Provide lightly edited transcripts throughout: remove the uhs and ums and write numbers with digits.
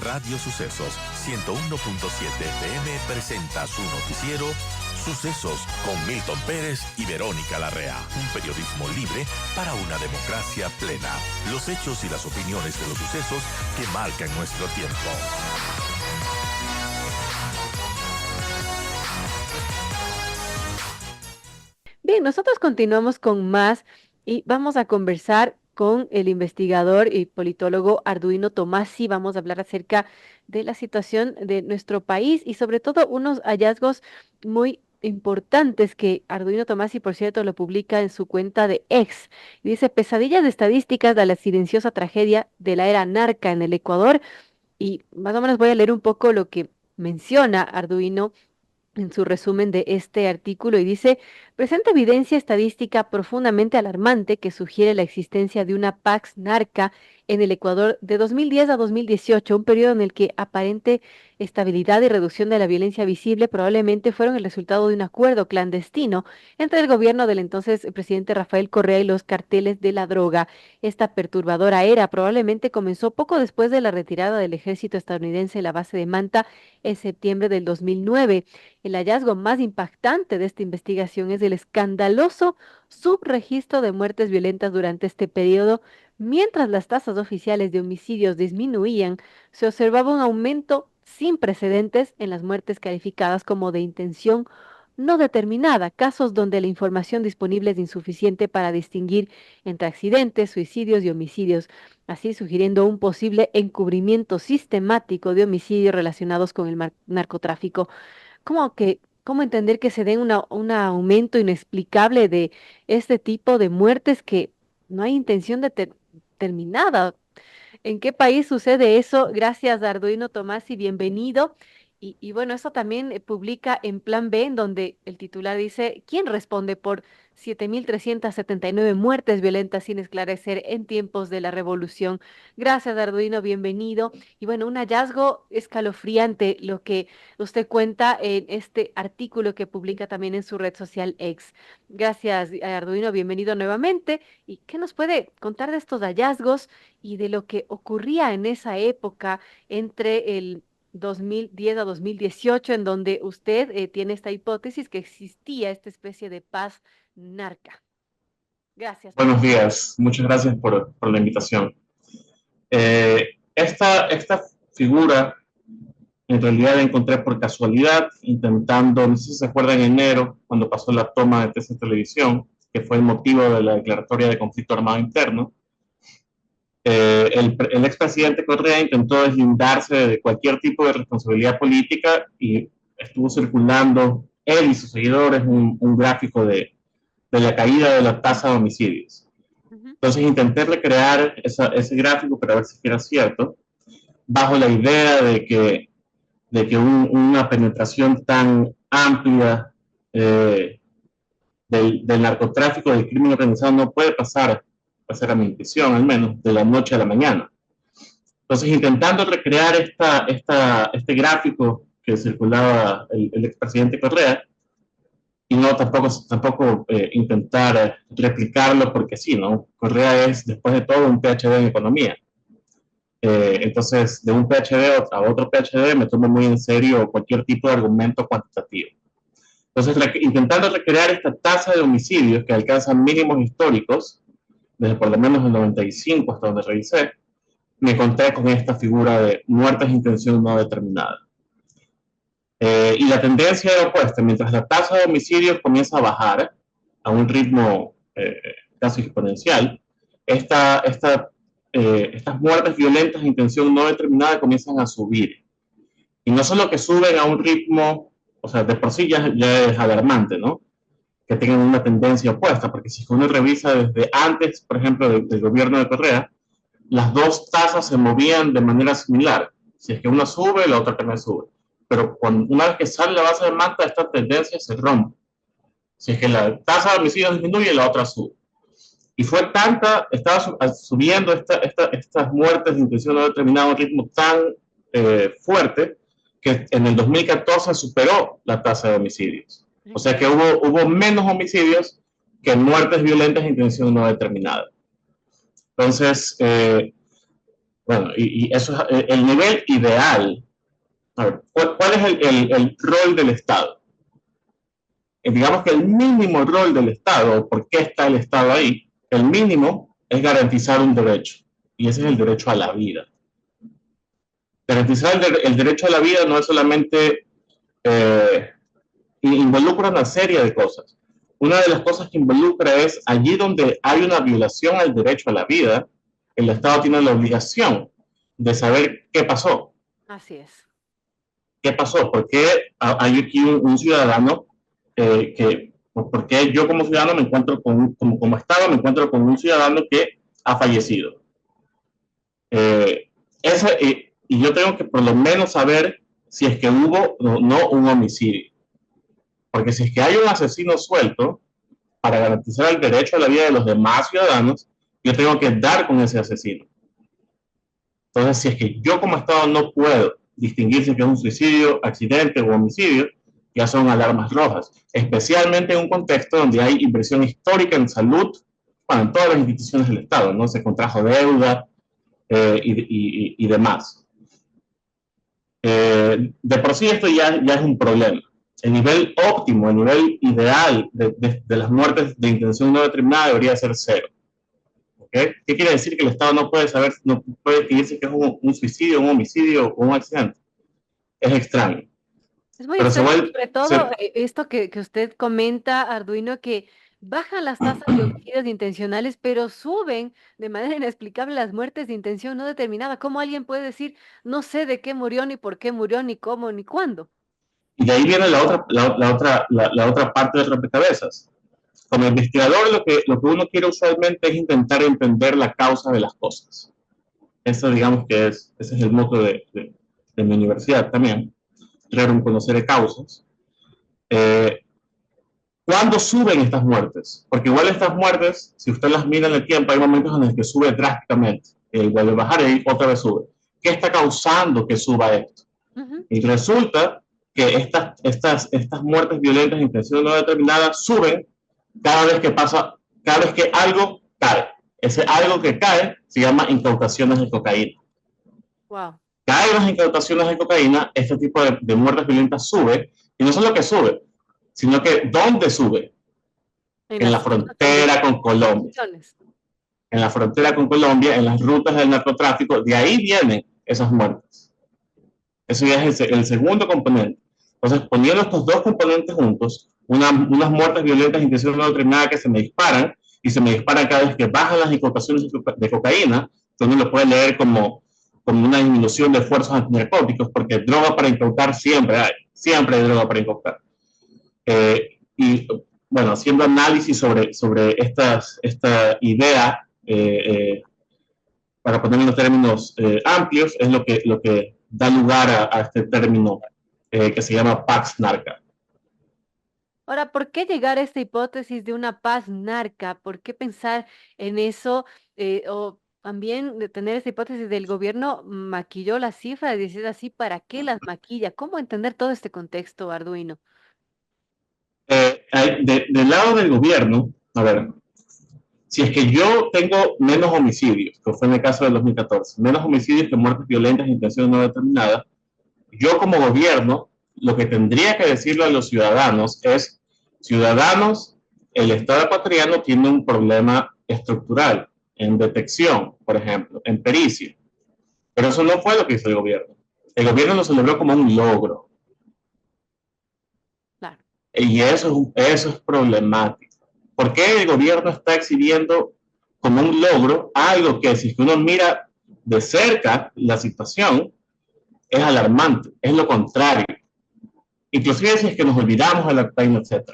Radio Sucesos 101.7 FM presenta su noticiero Sucesos con Milton Pérez y Verónica Larrea. Un periodismo libre para una democracia plena. Los hechos y las opiniones de los sucesos que marcan nuestro tiempo. Bien, nosotros continuamos con más y vamos a conversar con el investigador y politólogo Arduino Tomasi. Vamos a hablar acerca de la situación de nuestro país y sobre todo unos hallazgos muy importantes que Arduino Tomasi, por cierto, lo publica en su cuenta de X. Dice, pesadillas de estadísticas de la silenciosa tragedia de la era narca en el Ecuador. Y más o menos voy a leer un poco lo que menciona Arduino en su resumen de este artículo y dice, presenta evidencia estadística profundamente alarmante que sugiere la existencia de una Pax Narca en el Ecuador de 2010 a 2018, un periodo en el que aparente estabilidad y reducción de la violencia visible probablemente fueron el resultado de un acuerdo clandestino entre el gobierno del entonces presidente Rafael Correa y los carteles de la droga. Esta perturbadora era probablemente comenzó poco después de la retirada del ejército estadounidense de la base de Manta en septiembre del 2009. El hallazgo más impactante de esta investigación es el escandaloso subregistro de muertes violentas durante este periodo. Mientras las tasas oficiales de homicidios disminuían, se observaba un aumento sin precedentes en las muertes calificadas como de intención no determinada, casos donde la información disponible es insuficiente para distinguir entre accidentes, suicidios y homicidios, así sugiriendo un posible encubrimiento sistemático de homicidios relacionados con el narcotráfico. ¿Cómo que, cómo entender que se den un aumento inexplicable de este tipo de muertes que no hay intención determinada? ¿En qué país sucede eso? Gracias, Arduino Tomás, y bienvenido. Y bueno, eso también publica en Plan B, en donde el titular dice, ¿quién responde por 7.379 muertes violentas sin esclarecer en tiempos de la revolución? Gracias, Arduino, bienvenido. Y bueno, un hallazgo escalofriante lo que usted cuenta en este artículo que publica también en su red social X. Gracias, Arduino, bienvenido nuevamente. ¿Y qué nos puede contar de estos hallazgos y de lo que ocurría en esa época entre el 2010 a 2018, en donde usted tiene esta hipótesis que existía esta especie de paz narca? Gracias, Buenos Tomás. días, muchas gracias por la invitación. Esta figura en realidad la encontré por casualidad, intentando, no sé si se acuerdan, en enero, cuando pasó la toma de TC Televisión, que fue el motivo de la declaratoria de conflicto armado interno. El expresidente Correa intentó deslindarse de cualquier tipo de responsabilidad política y estuvo circulando, él y sus seguidores, un gráfico de la caída de la tasa de homicidios. Entonces intenté recrear ese gráfico para ver si era cierto, bajo la idea de que una penetración tan amplia del narcotráfico, del crimen organizado, no puede pasar, a mi intuición al menos, de la noche a la mañana. Entonces, intentando recrear este gráfico que circulaba el expresidente Correa, y no tampoco intentar replicarlo porque sí, ¿no? Correa es, después de todo, un PhD en economía. Entonces, de un PhD a otro PhD me tomo muy en serio cualquier tipo de argumento cuantitativo. Entonces, intentando recrear esta tasa de homicidios que alcanza mínimos históricos, desde por lo menos el 95 hasta donde revisé, me encontré con esta figura de muertes de intención no determinada. Y la tendencia era opuesta. Mientras la tasa de homicidios comienza a bajar a un ritmo casi exponencial, estas muertes violentas de intención no determinada comienzan a subir. Y no solo que suben a un ritmo, o sea, de por sí ya es alarmante, ¿no? Que tengan una tendencia opuesta, porque si uno revisa desde antes, por ejemplo, del gobierno de Correa, las dos tasas se movían de manera similar. Si es que una sube, la otra también sube. Pero una vez que sale la base de Manta, esta tendencia se rompe. Si es que la tasa de homicidios disminuye, la otra sube. Y fue tanta, estaba subiendo estas muertes de intención no determinada a un ritmo tan fuerte, que en el 2014 superó la tasa de homicidios. O sea que hubo menos homicidios que muertes violentas de intención no determinada. Entonces, Bueno, y eso es el nivel ideal. A ver, ¿cuál es el rol del Estado? Digamos que el mínimo rol del Estado, ¿por qué está el Estado ahí? El mínimo es garantizar un derecho, y ese es el derecho a la vida. Garantizar el derecho a la vida no es solamente, involucra una serie de cosas. Una de las cosas que involucra es allí donde hay una violación al derecho a la vida, el Estado tiene la obligación de saber qué pasó. Así es. ¿Qué pasó? ¿Por qué hay aquí un ciudadano por qué yo como ciudadano me encuentro como Estado me encuentro con un ciudadano que ha fallecido? Eh, y yo tengo que por lo menos saber si es que hubo o no un homicidio. Porque si es que hay un asesino suelto, para garantizar el derecho a la vida de los demás ciudadanos, yo tengo que dar con ese asesino. Entonces, si es que yo como Estado no puedo distinguir si es que es un suicidio, accidente o homicidio, ya son alarmas rojas, especialmente en un contexto donde hay inversión histórica en salud, bueno, en todas las instituciones del Estado, ¿no? Se contrajo deuda y demás. De por sí esto ya es un problema. El nivel óptimo, el nivel ideal de las muertes de intención no determinada debería ser 0. ¿Okay? ¿Qué quiere decir? Que el Estado no puede saber, no puede decidir que es un suicidio, un homicidio o un accidente. Es extraño. Es muy Pero extraño, sobre todo se, esto que usted comenta, Arduino, que bajan las tasas de homicidios intencionales, pero suben de manera inexplicable las muertes de intención no determinada. ¿Cómo alguien puede decir, no sé de qué murió, ni por qué murió, ni cómo, ni cuándo? y de ahí viene la otra parte del rompecabezas. Como investigador, lo que uno quiere usualmente es intentar entender la causa de las cosas. Eso, digamos que ese es el moto de mi universidad también, conocer de causas. ¿Cuándo suben estas muertes? Porque igual estas muertes, si usted las mira en el tiempo, hay momentos en los que sube drásticamente, vuelve a bajar y ahí otra vez sube. ¿Qué está causando que suba esto? Ujú. Y resulta que estas muertes violentas de intención no determinada suben cada vez que pasa, cada vez que algo cae. Ese algo que cae se llama incautaciones de cocaína. Wow. Caen las incautaciones de cocaína, este tipo de muertes violentas sube, y no solo que sube, sino que ¿dónde sube? En En la las zonas donde frontera con Colombia. En la frontera con Colombia, en las rutas del narcotráfico, de ahí vienen esas muertes. Eso ya es el segundo componente. Entonces, poniendo estos dos componentes juntos, unas muertes violentas de intención no determinada que se me disparan, y se me disparan cada vez que bajan las incautaciones de cocaína, que uno lo puede leer como una disminución de esfuerzos antinarcóticos, porque droga para incautar siempre hay droga para incautar. Y bueno, haciendo análisis sobre esta idea, para poner en términos amplios, es lo que da lugar a este término que se llama Pax Narca. Ahora, ¿por qué llegar a esta hipótesis de una paz narca? ¿Por qué pensar en eso? O también de tener esta hipótesis del gobierno maquilló las cifras, y decir así, ¿para qué las maquilla? ¿Cómo entender todo este contexto, Arduino? Del lado del gobierno, a ver, si es que yo tengo menos homicidios, que fue en el caso del 2014, menos homicidios que muertes violentas de intención no determinada, yo como gobierno, lo que tendría que decirle a los ciudadanos es, ciudadanos, el Estado ecuatoriano tiene un problema estructural en detección, por ejemplo, en pericia. Pero eso no fue lo que hizo el gobierno. El gobierno lo celebró como un logro. Claro. Y eso es problemático. ¿Por qué el gobierno está exhibiendo como un logro algo que, si uno mira de cerca la situación, es alarmante? Es lo contrario. Inclusive si es que nos olvidamos de la cocaína, etc.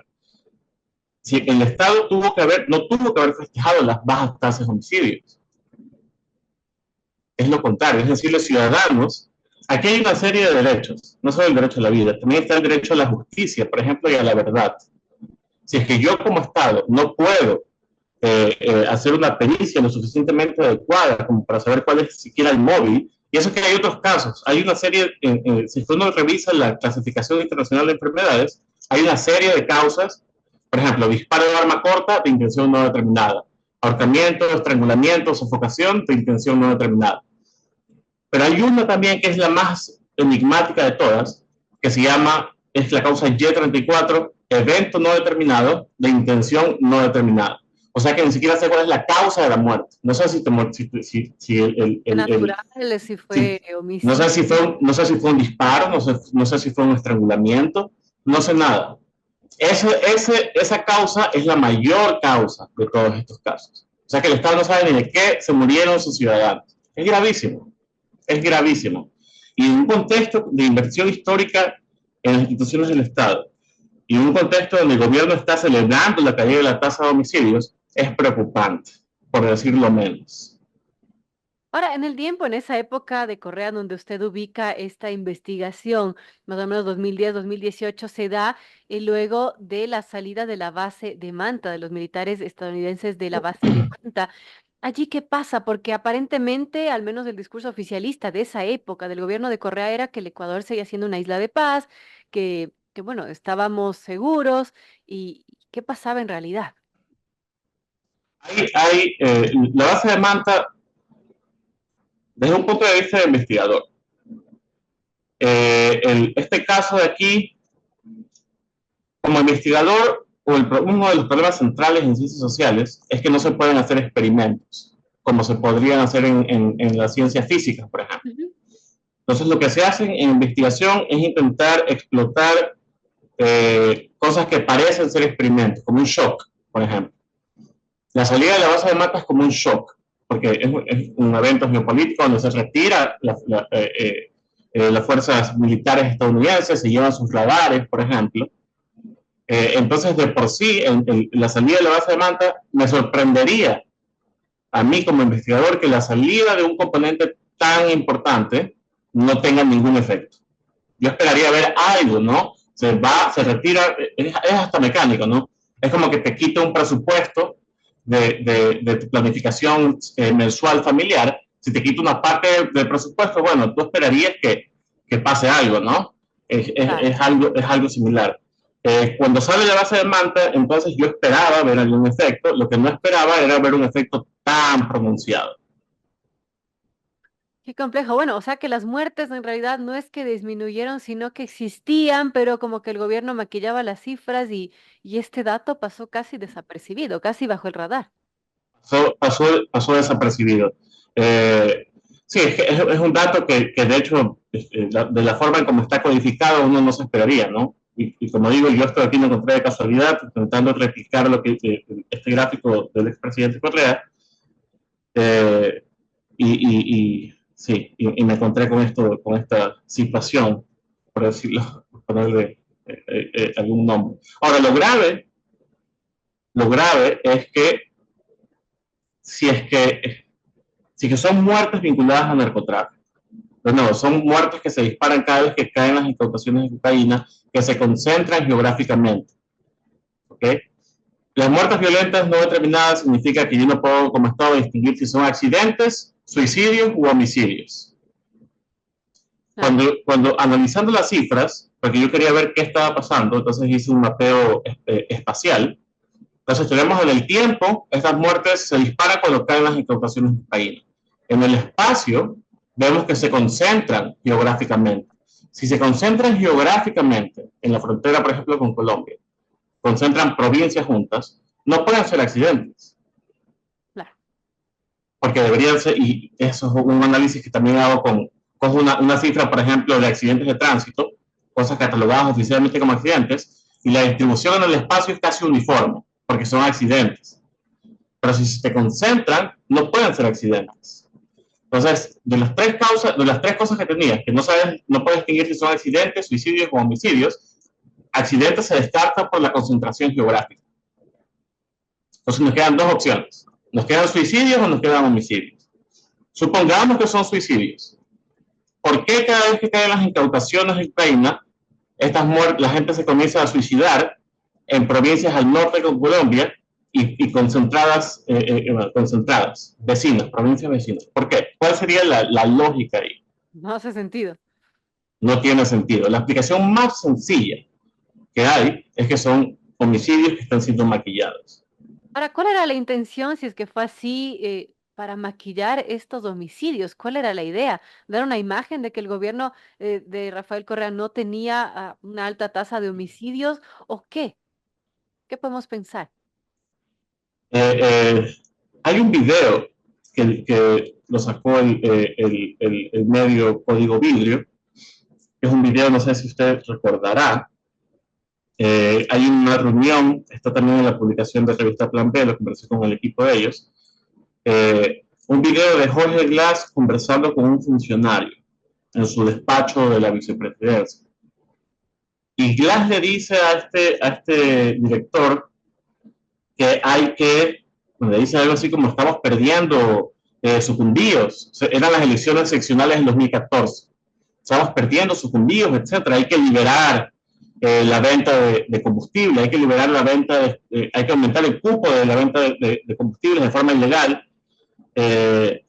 Si el Estado no tuvo que haber festejado las bajas tasas de homicidios. Es lo contrario, es decir, los ciudadanos, aquí hay una serie de derechos, no solo el derecho a la vida, también está el derecho a la justicia, por ejemplo, y a la verdad. Si es que yo como Estado no puedo hacer una pericia lo suficientemente adecuada como para saber cuál es siquiera el móvil, y eso que hay otros casos, hay una serie, si uno revisa la clasificación internacional de enfermedades, hay una serie de causas, por ejemplo, disparo de arma corta de intención no determinada, ahorcamiento, estrangulamiento, sofocación de intención no determinada. Pero hay una también que es la más enigmática de todas, que es la causa Y34, evento no determinado de intención no determinada. O sea que ni siquiera sé cuál es la causa de la muerte. No sé si Natural, si si- fue homicidio. no sé si fue un disparo, no sé si fue un estrangulamiento, no sé nada. Esa causa es la mayor causa de todos estos casos. O sea que el Estado no sabe ni de qué se murieron sus ciudadanos. Es gravísimo, es gravísimo. Y en un contexto de inversión histórica en las instituciones del Estado y en un contexto donde el gobierno está celebrando la caída de la tasa de homicidios, es preocupante, por decirlo menos. Ahora, en el tiempo, en esa época de Correa, donde usted ubica esta investigación, más o menos 2010, 2018, se da luego de la salida de la base de Manta, de los militares estadounidenses de la base de Manta. Allí, ¿qué pasa? Porque aparentemente, al menos el discurso oficialista de esa época del gobierno de Correa era que el Ecuador seguía siendo una isla de paz, que bueno, estábamos seguros. ¿Y qué pasaba en realidad? La base de Manta, desde un punto de vista de investigador, este caso de aquí, como investigador, uno de los problemas centrales en ciencias sociales es que no se pueden hacer experimentos, como se podrían hacer en las ciencias físicas, por ejemplo. Ujú. Entonces, lo que se hace en investigación es intentar explotar cosas que parecen ser experimentos, como un shock, por ejemplo. La salida de la base de Mata es como un shock, porque es un evento geopolítico donde se retira las fuerzas militares estadounidenses, se llevan sus radares, por ejemplo. Entonces, de por sí, la salida de la base de Manta me sorprendería a mí como investigador que la salida de un componente tan importante no tenga ningún efecto. Yo esperaría ver algo, ¿no? Se retira, es hasta mecánico, ¿no? Es como que te quita un presupuesto de tu planificación mensual familiar. Si te quita una parte del presupuesto, bueno, tú esperarías que pase algo, ¿no? Claro. Es algo similar. Cuando sale la base de Manta, entonces yo esperaba ver algún efecto. Lo que no esperaba era ver un efecto tan pronunciado. Qué complejo. Bueno, o sea que las muertes en realidad no es que disminuyeron, sino que existían, pero como que el gobierno maquillaba las cifras y este dato pasó casi desapercibido, casi bajo el radar. Pasó desapercibido. Sí, es un dato que de hecho, de la forma en cómo está codificado, uno no se esperaría, ¿no? Y como digo, yo estoy aquí, no encontré de casualidad, intentando replicar lo que este gráfico del expresidente Correa, eh, sí, y me encontré con esto, con esta situación, por decirlo, por ponerle algún nombre. Ahora, lo grave es que si es que sí que son muertes vinculadas al narcotráfico. Pero no, son muertes que se disparan cada vez que caen las incautaciones de cocaína, que se concentran geográficamente. ¿Okay? Las muertes violentas no determinadas significa que yo no puedo, como Estado, distinguir si son accidentes, suicidios u homicidios. Claro. Cuando analizando las cifras, porque yo quería ver qué estaba pasando, entonces hice un mapeo espacial. Entonces tenemos en el tiempo, estas muertes se disparan cuando caen las incautaciones de cocaína. En el espacio, vemos que se concentran geográficamente. Si se concentran geográficamente en la frontera, por ejemplo, con Colombia, concentran provincias juntas, no pueden ser accidentes, Claro. porque deberían ser, y eso es un análisis que también hago con una cifra, por ejemplo, de accidentes de tránsito, cosas catalogadas oficialmente como accidentes, y la distribución en el espacio es casi uniforme, porque son accidentes. Pero si se concentran, no pueden ser accidentes. Entonces, de las tres cosas que tenías, que no puedes distinguir si son accidentes, suicidios o homicidios, accidentes se descarta por la concentración geográfica. Entonces nos quedan dos opciones. Nos quedan suicidios o nos quedan homicidios. Supongamos que son suicidios. ¿Por qué cada vez que caen las incautaciones de Ucrania, la gente se comienza a suicidar en provincias al norte de Colombia y concentradas, vecinas, provincias vecinas? ¿Por qué? ¿Cuál sería la lógica ahí? No hace sentido. No tiene sentido. La explicación más sencilla que hay es que son homicidios que están siendo maquillados. Ahora, ¿cuál era la intención si es que fue así? para maquillar estos homicidios? ¿Cuál era la idea? ¿Dar una imagen de que el gobierno de Rafael Correa no tenía una alta tasa de homicidios o qué? ¿Qué podemos pensar? Eh, eh, Hay un video que lo sacó el medio Código Vidrio, que es un video, no sé si usted recordará. Hay una reunión, está también en la publicación de revista Plan B, lo conversé con el equipo de ellos. Un video de Jorge Glass conversando con un funcionario en su despacho de la vicepresidencia. Y Glass le dice a este director que le dice algo así como estamos perdiendo sucumbíos. Eran las elecciones seccionales en 2014. Estamos perdiendo sucumbíos, etcétera. Hay que liberar la venta de combustible, hay que liberar la venta, hay que aumentar el cupo de la venta de combustibles de forma ilegal,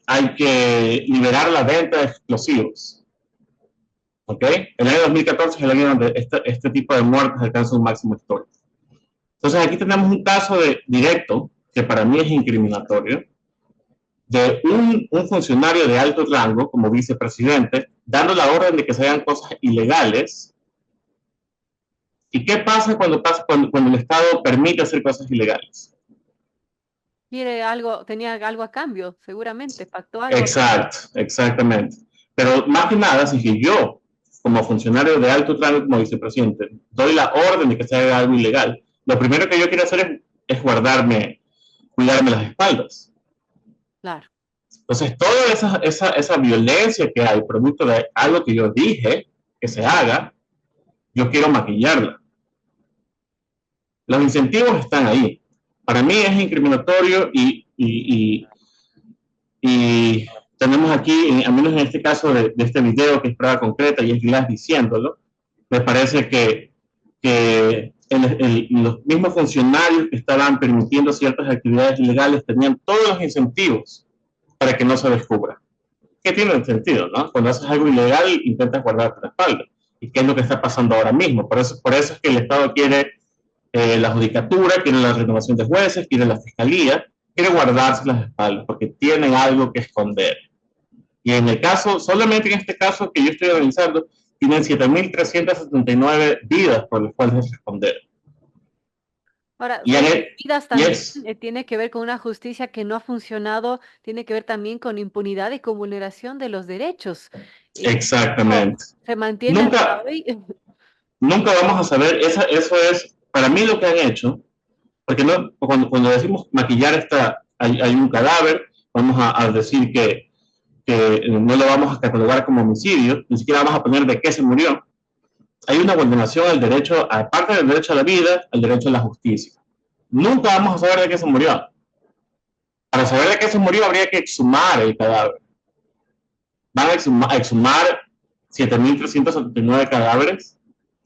hay que liberar la venta de explosivos. ¿Ok? El año 2014 es el año donde este tipo de muertes alcanza un máximo histórico. Entonces aquí tenemos un caso directo, que para mí es incriminatorio, de un funcionario de alto rango como vicepresidente dando la orden de que se hagan cosas ilegales. ¿Y qué pasa cuando el Estado permite hacer cosas ilegales? Quiere algo, tenía algo a cambio, seguramente, pactó algo. Exacto, exactamente. Pero más que nada, si que yo, como funcionario de alto rango, como vicepresidente, doy la orden de que se haga algo ilegal, lo primero que yo quiero hacer es cuidarme las espaldas. Claro. Entonces, toda esa violencia que hay, producto de algo que yo dije que se haga, yo quiero maquillarla. Los incentivos están ahí. Para mí es incriminatorio y tenemos aquí, al menos en este caso de este video, que es prueba concreta y es Glass diciéndolo, me parece que los mismos funcionarios que estaban permitiendo ciertas actividades ilegales tenían todos los incentivos para que no se descubra. ¿Qué tiene sentido, no? Cuando haces algo ilegal, intentas guardarte la espalda. ¿Y qué es lo que está pasando ahora mismo? Por eso es que el Estado quiere la judicatura, quiere la renovación de jueces, quiere la fiscalía, quiere guardarse las espaldas porque tienen algo que esconder. Y en el caso, solamente en este caso que yo estoy analizando, tienen 7.379 vidas por las cuales responder. Ahora, Y, vidas también tiene que ver con una justicia que no ha funcionado, tiene que ver también con impunidad y con vulneración de los derechos. Exactamente. Se mantiene hasta hoy. Nunca vamos a saber, eso es para mí lo que han hecho, porque no, cuando decimos maquillar hay un cadáver, vamos a decir que no lo vamos a catalogar como homicidio, ni siquiera vamos a poner de qué se murió. Hay una vulneración al derecho, aparte del derecho a la vida, al derecho a la justicia. Nunca vamos a saber de qué se murió. Para saber de qué se murió habría que exhumar el cadáver. Van a exhumar 7.379 cadáveres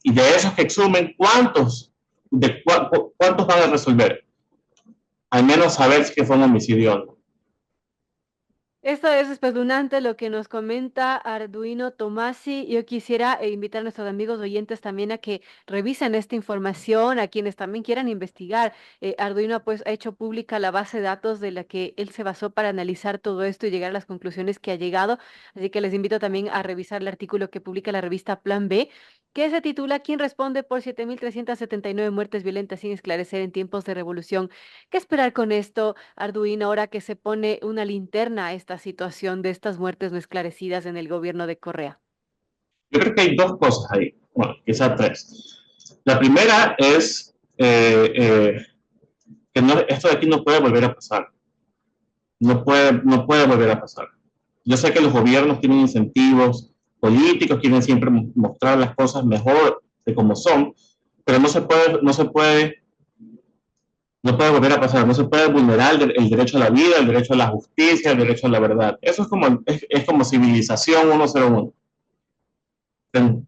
y de esos que exhumen, ¿cuántos van a resolver? Al menos saber si fue un homicidio o no. Esto es espeluznante lo que nos comenta Arduino Tomasi. Yo quisiera invitar a nuestros amigos oyentes también a que revisen esta información, a quienes también quieran investigar. Arduino pues ha hecho pública la base de datos de la que él se basó para analizar todo esto y llegar a las conclusiones que ha llegado. Así que les invito también a revisar el artículo que publica la revista Plan B, que se titula ¿Quién responde por 7.379 muertes violentas sin esclarecer en tiempos de revolución? ¿Qué esperar con esto, Arduino, ahora que se pone una linterna a esta situación de estas muertes no esclarecidas en el gobierno de Correa? Yo creo que hay dos cosas ahí, bueno, quizás tres. La primera es que esto de aquí no puede volver a pasar. No puede volver a pasar. Yo sé que los gobiernos tienen incentivos políticos, quieren siempre mostrar las cosas mejor de como son, pero no puede volver a pasar, no se puede vulnerar el derecho a la vida, el derecho a la justicia, el derecho a la verdad. Eso es como civilización 101.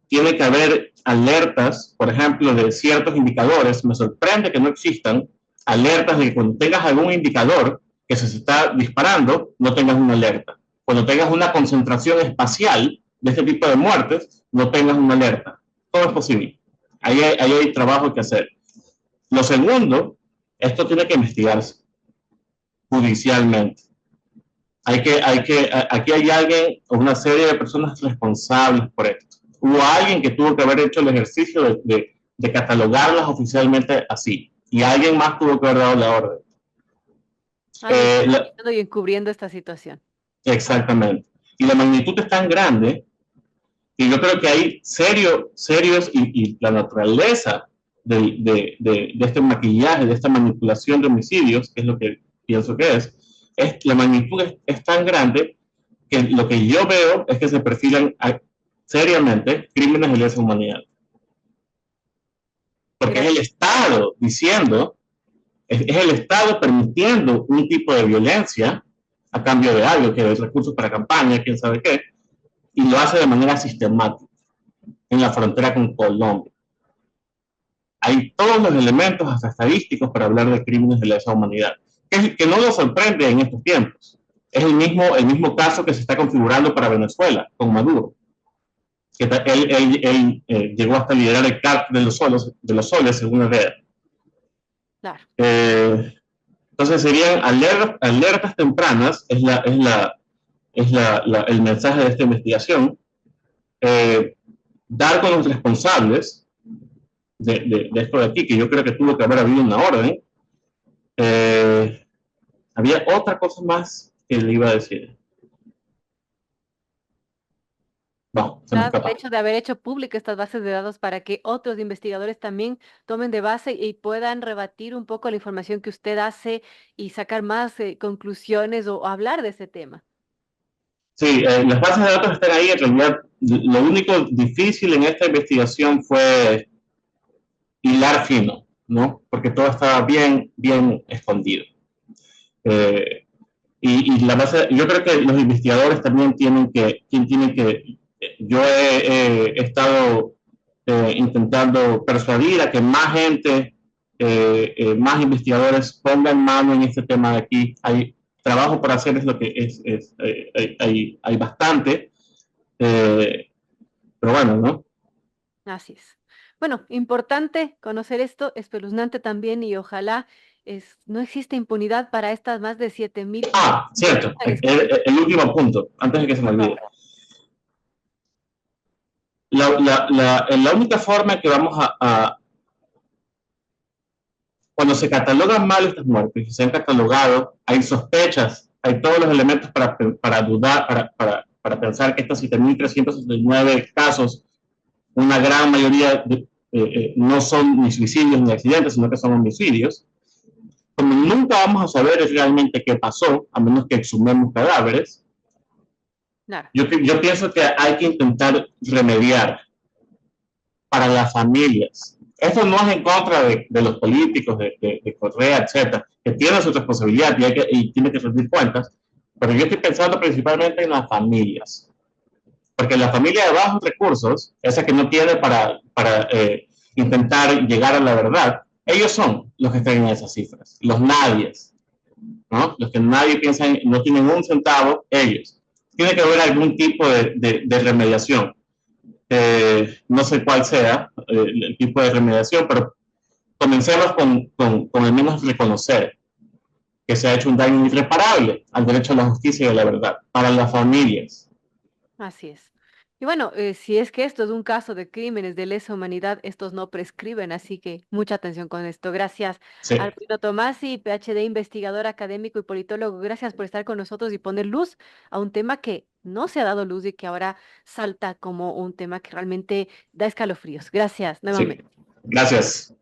Tiene que haber alertas, por ejemplo, de ciertos indicadores. Me sorprende que no existan alertas de que cuando tengas algún indicador que se está disparando, no tengas una alerta. Cuando tengas una concentración espacial de este tipo de muertes, no tengas una alerta. Todo es posible. Ahí hay trabajo que hacer. Lo segundo, esto tiene que investigarse judicialmente. Aquí hay alguien o una serie de personas responsables por esto. Hubo alguien que tuvo que haber hecho el ejercicio de catalogarlas oficialmente así. Y alguien más tuvo que haber dado la orden. Alguien Eh, la, supervisando y encubriendo esta situación. exactamente. Y la magnitud es tan grande que yo creo que hay serios y la naturaleza de este maquillaje, de esta manipulación de homicidios, que es lo que pienso que la magnitud es tan grande que lo que yo veo es que se perfilan seriamente crímenes de lesa humanidad. Porque es el Estado diciendo, es el Estado permitiendo un tipo de violencia a cambio de algo, que es recursos para campaña, quién sabe qué, y lo hace de manera sistemática en la frontera con Colombia. Hay todos los elementos, hasta estadísticos, para hablar de crímenes de lesa humanidad, que no nos sorprende en estos tiempos. Es el mismo caso que se está configurando para Venezuela, con Maduro. Que él llegó hasta liderar el cártel de los soles según la red. Claro. Entonces serían alertas tempranas, es el mensaje de esta investigación. Dar con los responsables de esto de aquí, que yo creo que tuvo que haber habido una orden. Había otra cosa más que le iba a decir. No, se me El escapa. hecho de haber hecho públicas estas bases de datos para que otros investigadores también tomen de base y puedan rebatir un poco la información que usted hace y sacar más conclusiones o hablar de ese tema. Sí, las bases de datos están ahí. En realidad, lo único difícil en esta investigación fue hilar fino, ¿no? Porque todo estaba bien escondido. Y la base, yo creo que los investigadores también tienen que yo he estado intentando persuadir a que más gente, más investigadores pongan mano en este tema de aquí. Hay trabajo para hacer, es lo que hay bastante, pero bueno, ¿no? Así es. Bueno, importante conocer esto, espeluznante también y ojalá no existe impunidad para estas más de 7.000 Ah, cierto, el último punto, antes de que se me olvide. La única forma que vamos cuando se catalogan mal estas muertes, se han catalogado, hay sospechas, hay todos los elementos para dudar, para pensar que estos 7.369 casos, una gran mayoría no son ni suicidios ni accidentes, sino que son homicidios. Como nunca vamos a saber realmente qué pasó, a menos que exhumemos cadáveres, claro. yo pienso que hay que intentar remediar para las familias. Esto no es en contra de los políticos, de Correa, etcétera, que tienen su responsabilidad y tienen que rendir cuentas, pero yo estoy pensando principalmente en las familias. Porque la familia de bajos recursos, esa que no tiene para intentar llegar a la verdad, ellos son los que están en esas cifras, los nadies, ¿no? Los que nadie piensa, no tienen un centavo, ellos. Tiene que haber algún tipo de remediación. No sé cuál sea el tipo de remediación, pero comencemos con al menos reconocer que se ha hecho un daño irreparable al derecho a la justicia y a la verdad para las familias. Así es. Y bueno, si es que esto es un caso de crímenes de lesa humanidad, estos no prescriben, así que mucha atención con esto. Gracias, Sí. Arturo Tomasi, PhD, investigador académico y politólogo. Gracias por estar con nosotros y poner luz a un tema que no se ha dado luz y que ahora salta como un tema que realmente da escalofríos. Gracias Sí. nuevamente. Gracias.